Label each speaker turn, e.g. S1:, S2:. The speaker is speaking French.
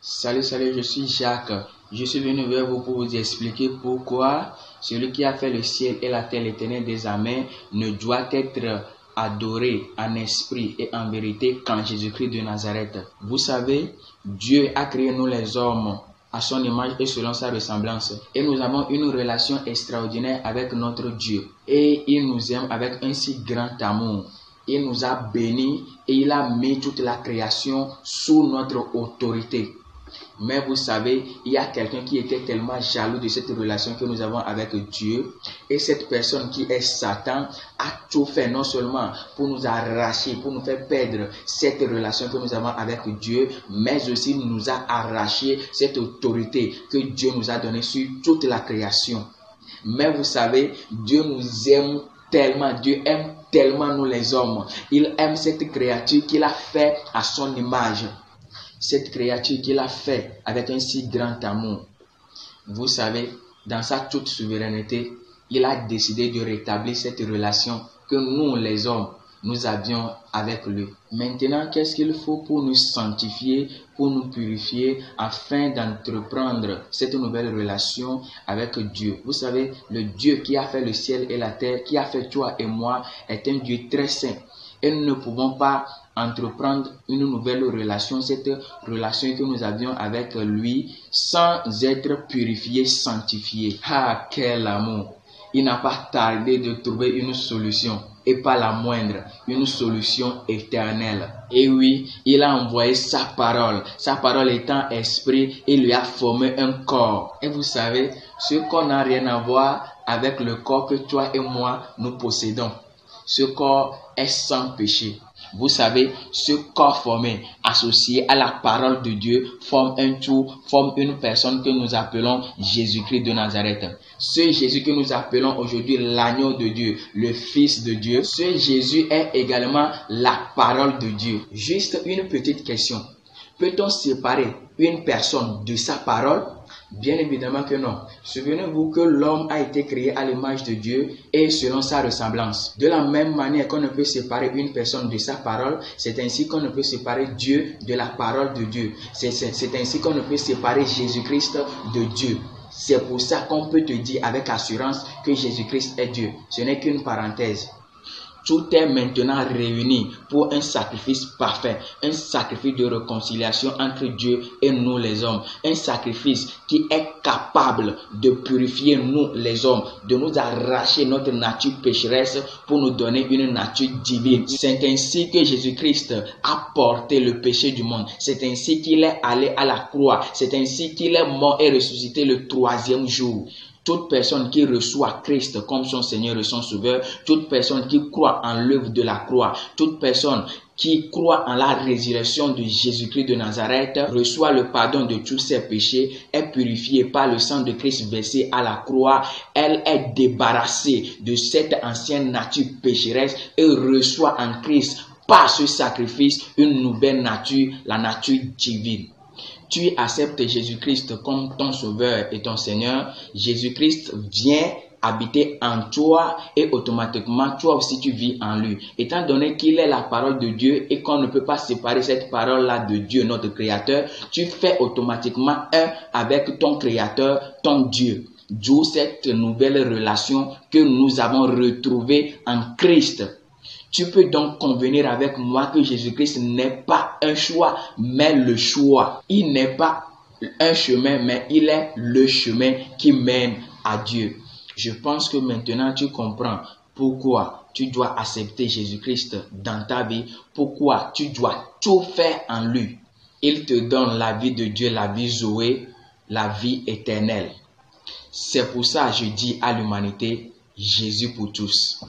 S1: Salut, je suis Jacques. Je suis venu vers vous pour vous expliquer pourquoi celui qui a fait le ciel et la terre, l'Éternel des armées, ne doit être adoré en esprit et en vérité qu'en Jésus-Christ de Nazareth. Vous savez, Dieu a créé nous les hommes à son image et selon sa ressemblance. Et nous avons une relation extraordinaire avec notre Dieu. Et il nous aime avec un si grand amour. Il nous a bénis et il a mis toute la création sous notre autorité. Mais vous savez, il y a quelqu'un qui était tellement jaloux de cette relation que nous avons avec Dieu. Et cette personne qui est Satan a tout fait non seulement pour nous arracher, pour nous faire perdre cette relation que nous avons avec Dieu, mais aussi nous a arraché cette autorité que Dieu nous a donnée sur toute la création. Mais vous savez, Dieu nous aime tellement, Dieu aime tellement nous les hommes. Il aime cette créature qu'il a fait à son image. Cette créature qu'il a fait avec un si grand amour. Vous savez, dans sa toute souveraineté, il a décidé de rétablir cette relation que nous, les hommes, nous avions avec lui. Maintenant, qu'est-ce qu'il faut pour nous sanctifier, pour nous purifier, afin d'entreprendre cette nouvelle relation avec Dieu? Vous savez, le Dieu qui a fait le ciel et la terre, qui a fait toi et moi, est un Dieu très saint. Et nous ne pouvons pas entreprendre une nouvelle relation, cette relation que nous avions avec lui, sans être purifiés, sanctifiés. Ah, quel amour! Il n'a pas tardé de trouver une solution, et pas la moindre, une solution éternelle. Et oui, il a envoyé sa parole étant esprit, il lui a formé un corps. Et vous savez, ce corps n'a rien à voir avec le corps que toi et moi nous possédons. Ce corps est sans péché. Vous savez, ce corps formé, associé à la parole de Dieu, forme un tout, forme une personne que nous appelons Jésus-Christ de Nazareth. Ce Jésus que nous appelons aujourd'hui l'agneau de Dieu, le Fils de Dieu, ce Jésus est également la parole de Dieu. Juste une petite question. Peut-on séparer une personne de sa parole? Bien évidemment que non. Souvenez-vous que l'homme a été créé à l'image de Dieu et selon sa ressemblance. De la même manière qu'on ne peut séparer une personne de sa parole, c'est ainsi qu'on ne peut séparer Dieu de la parole de Dieu. C'est ainsi qu'on ne peut séparer Jésus-Christ de Dieu. C'est pour ça qu'on peut te dire avec assurance que Jésus-Christ est Dieu. Ce n'est qu'une parenthèse. Tout est maintenant réuni pour un sacrifice parfait, un sacrifice de réconciliation entre Dieu et nous les hommes, un sacrifice qui est capable de purifier nous les hommes, de nous arracher notre nature pécheresse pour nous donner une nature divine. C'est ainsi que Jésus-Christ a porté le péché du monde, c'est ainsi qu'il est allé à la croix, c'est ainsi qu'il est mort et ressuscité le 3e jour. Toute personne qui reçoit Christ comme son Seigneur et son Sauveur, toute personne qui croit en l'œuvre de la croix, toute personne qui croit en la résurrection de Jésus-Christ de Nazareth, reçoit le pardon de tous ses péchés, est purifiée par le sang de Christ versé à la croix, elle est débarrassée de cette ancienne nature pécheresse et reçoit en Christ, par ce sacrifice, une nouvelle nature, la nature divine. Tu acceptes Jésus-Christ comme ton Sauveur et ton Seigneur, Jésus-Christ vient habiter en toi et automatiquement toi aussi tu vis en lui. Étant donné qu'il est la parole de Dieu et qu'on ne peut pas séparer cette parole-là de Dieu, notre Créateur, tu fais automatiquement un avec ton Créateur, ton Dieu. D'où cette nouvelle relation que nous avons retrouvée en Christ. Tu peux donc convenir avec moi que Jésus-Christ n'est pas un choix, mais le choix. Il n'est pas un chemin, mais il est le chemin qui mène à Dieu. Je pense que maintenant tu comprends pourquoi tu dois accepter Jésus-Christ dans ta vie, pourquoi tu dois tout faire en lui. Il te donne la vie de Dieu, la vie Zoé, la vie éternelle. C'est pour ça que je dis à l'humanité, Jésus pour tous.